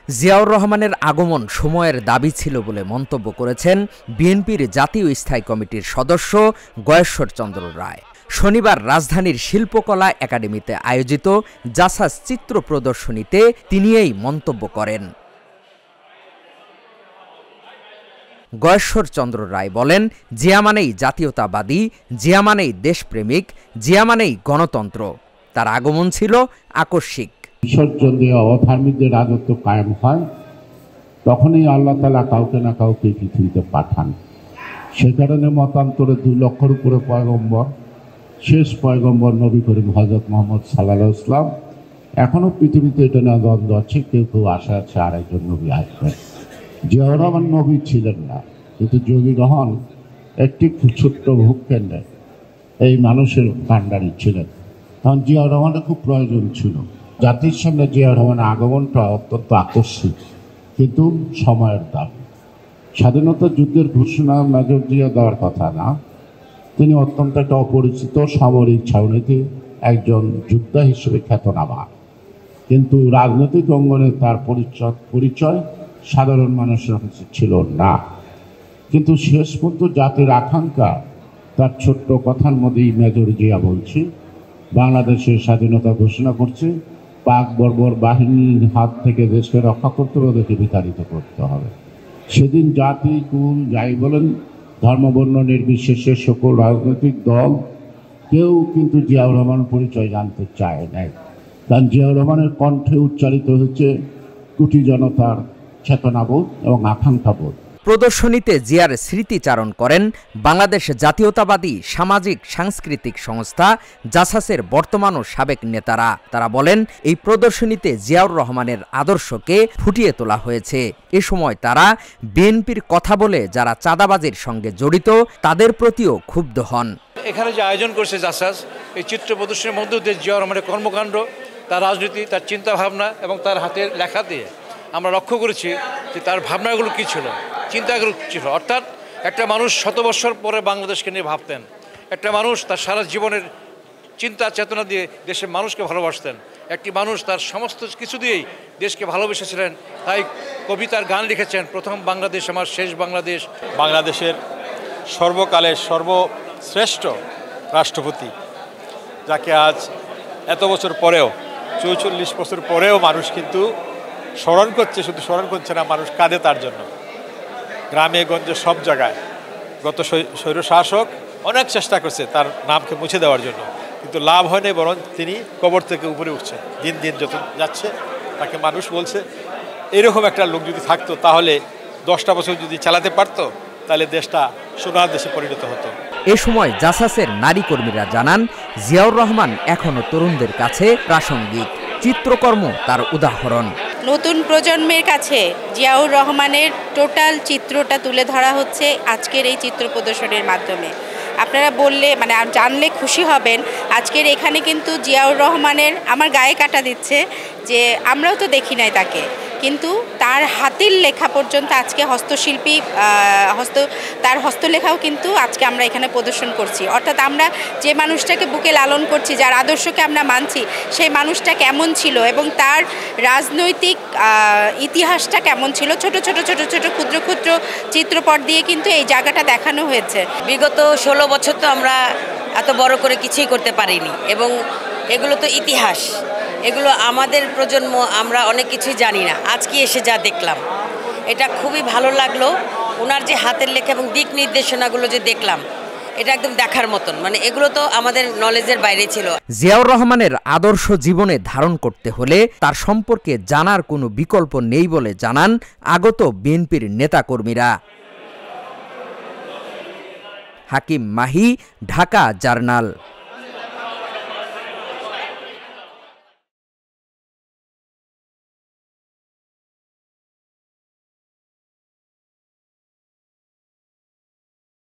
জিয়াউর রহমানের আগমন সময়ের দাবি ছিল বলে মন্তব্য করেছেন বিএনপির জাতীয় স্থায়ী কমিটির সদস্য গয়েশ্বর চন্দ্র রায়। শনিবার রাজধানীর শিল্পকলা একাডেমিতে আয়োজিত জাসাস চিত্র প্রদর্শনীতে তিনি এই মন্তব্য করেন। গয়েশ্বর চন্দ্র রায় বলেন, জিয়া মানেই জাতীয়তাবাদী, জিয়া মানেই দেশপ্রেমিক, জিয়া মানেই গণতন্ত্র। তার আগমন ছিল আকস্মিক। বিসর্জন দিয়ে অধার্মিকদের রাজত্ব কায়েম হয়, তখনই আল্লাহ তাআলা কাউকে না কাউকে পৃথিবীতে পাঠান। সে কারণে মতান্তরে 2 লক্ষের উপরে পয়গম্বর, শেষ পয়গম্বর নবী করিম হযরত মুহাম্মদ সাল্লাল্লাহু আলাইহি ওয়াসাল্লাম। এখনও পৃথিবীতে এটা না দ্বন্দ্ব আছে, কেউ কেউ আশা আছে আরেকজন নবী আসবেন। জিয়াউর রহমান নবী ছিলেন না, কিন্তু জঙ্গি রহমান একটি ছোট্ট ভূখণ্ডে এই মানুষের ভান্ডারী ছিলেন। তখন জিয়াউর রহমানের খুব প্রয়োজন ছিল। জাতির সামনে জিয়াউর রহমানের আগমনটা অত্যন্ত আকস্মিক, কিন্তু সময়ের দাবি। স্বাধীনতা যুদ্ধের ঘোষণা মেজর জিয়া দেওয়ার কথা না, তিনি অত্যন্ত একটা অপরিচিত সামরিক ছাউনিতে একজন যোদ্ধা হিসেবে খ্যাতনামা, কিন্তু রাজনৈতিক অঙ্গনে তার পরিচয় সাধারণ মানুষের কাছে ছিল না। কিন্তু শেষ পর্যন্ত জাতির আকাঙ্ক্ষা তার ছোট্ট কথার মধ্যেই মেজর জিয়া বলছে, বাংলাদেশের স্বাধীনতা ঘোষণা করছে, পাক বর্বর বাহিনীর হাত থেকে দেশকে রক্ষা করতে হবে, ওদেরকে বিতাড়িত করতে হবে। সেদিন জাতি কুল যাই বলেন, ধর্মবর্ণ নির্বিশেষে সকল রাজনৈতিক দল কেউ কিন্তু জিয়াউর রহমান পরিচয় জানতে চায় নাই। কারণ জিয়াউর রহমানের কণ্ঠে উচ্চারিত হচ্ছে কোটি জনতার চেতনাবোধ এবং আকাঙ্ক্ষাবোধ। প্রদর্শনীতে জিয়ার স্মৃতিচারণ করেন বাংলাদেশ জাতীয়তাবাদী সামাজিক সাংস্কৃতিক সংস্থা জাসাসের বর্তমান ও সাবেক নেতারা। তারা বলেন, এই প্রদর্শনীতে জিয়াউর রহমানের আদর্শকে ফুটিয়ে তোলা হয়েছে। এ সময় তারা বিএনপির কথা বলে যারা চাঁদাবাজির সঙ্গে জড়িত তাদের প্রতিও ক্ষুব্ধ হন। এখানে যে আয়োজন করছে জাসাস, এই চিত্র প্রদর্শনীর মধ্য দিয়ে জিয়াউর রহমানের কর্মকাণ্ড, তার রাজনীতি, তার চিন্তাভাবনা এবং তার হাতের লেখা দিয়ে আমরা লক্ষ্য করেছি যে তার ভাবনাগুলো কী ছিল, চিন্তাগুলো কী ছিল। অর্থাৎ একটা মানুষ 100 বছর পরে বাংলাদেশকে নিয়ে ভাবতেন, একটা মানুষ তার সারা জীবনের চিন্তা চেতনা দিয়ে দেশের মানুষকে ভালোবাসতেন, একটি মানুষ তার সমস্ত কিছু দিয়েই দেশকে ভালোবেসেছিলেন। তাই কবিতার গান লিখেছেন, প্রথম বাংলাদেশ আমার শেষ বাংলাদেশ। বাংলাদেশের সর্বকালের সর্বশ্রেষ্ঠ রাষ্ট্রপতি, যাকে আজ এত বছর পরেও 44 বছর পরেও মানুষ কিন্তু স্মরণ করছে। শুধু স্মরণ করছে না, মানুষ কাঁদে তার জন্য। গ্রামে গঞ্জে সব জায়গায় গত স্বৈরশাসক অনেক চেষ্টা করছে তার নামকে মুছে দেওয়ার জন্য, কিন্তু লাভ হয়নি, বরং তিনি কবর থেকে উপরে উঠছে। দিন দিন যত যাচ্ছে তাকে মানুষ বলছে, এরকম একটা লোক যদি থাকতো তাহলে 10টা বছর যদি চালাতে পারতো, তাহলে দেশটা সোনার দেশে পরিণত হতো। এ সময় জাসাসের নারী কর্মীরা জানান, জিয়াউর রহমান এখনো তরুণদের কাছে প্রাসঙ্গিক। চিত্রকর্ম তার উদাহরণ। নতুন প্রজন্মের কাছে জিয়াউর রহমানের টোটাল চিত্রটা তুলে ধরা হচ্ছে আজকের এই চিত্র প্রদর্শনীর মাধ্যমে। আপনারা বললে মানে জানলে খুশি হবেন, আজকের এখানে কিন্তু জিয়াউর রহমানের আমার গায়ে কাটা দিচ্ছে যে আমরাও তো দেখি নাই তাকে, কিন্তু তার হাতের লেখা পর্যন্ত আজকে হস্তশিল্পী তার হস্তলেখাও কিন্তু আজকে আমরা এখানে প্রদর্শন করছি। অর্থাৎ আমরা যে মানুষটাকে বুকে লালন করছি, যার আদর্শকে আমরা মানছি, সেই মানুষটা কেমন ছিল এবং তার রাজনৈতিক ইতিহাসটা কেমন ছিল, ছোট ছোট ছোট ছোট ক্ষুদ্র ক্ষুদ্র চিত্রপট দিয়ে কিন্তু এই জায়গাটা দেখানো হয়েছে। বিগত 16 বছর তো আমরা এত বড় করে কিছুই করতে পারিনি, এবং এগুলো তো ইতিহাস, এগুলো আমাদের প্রজন্ম, আমরা অনেক কিছুই জানি না। আজকে এসে যা দেখলাম, এটা খুবই ভালো লাগলো। ওনার যে হাতের লেখা এবং দিক নির্দেশনাগুলো যে দেখলাম, এটা একদম দেখার মতন, মানে এগুলো তো আমাদের নলেজের বাইরে ছিল। জিয়াউর রহমানের আদর্শ জীবনে ধারণ করতে হলে তার সম্পর্কে জানার কোনো বিকল্প নেই বলে জানান আগত বিএনপির নেতাকর্মীরা। হাকিম মাহি, ঢাকা জার্নাল।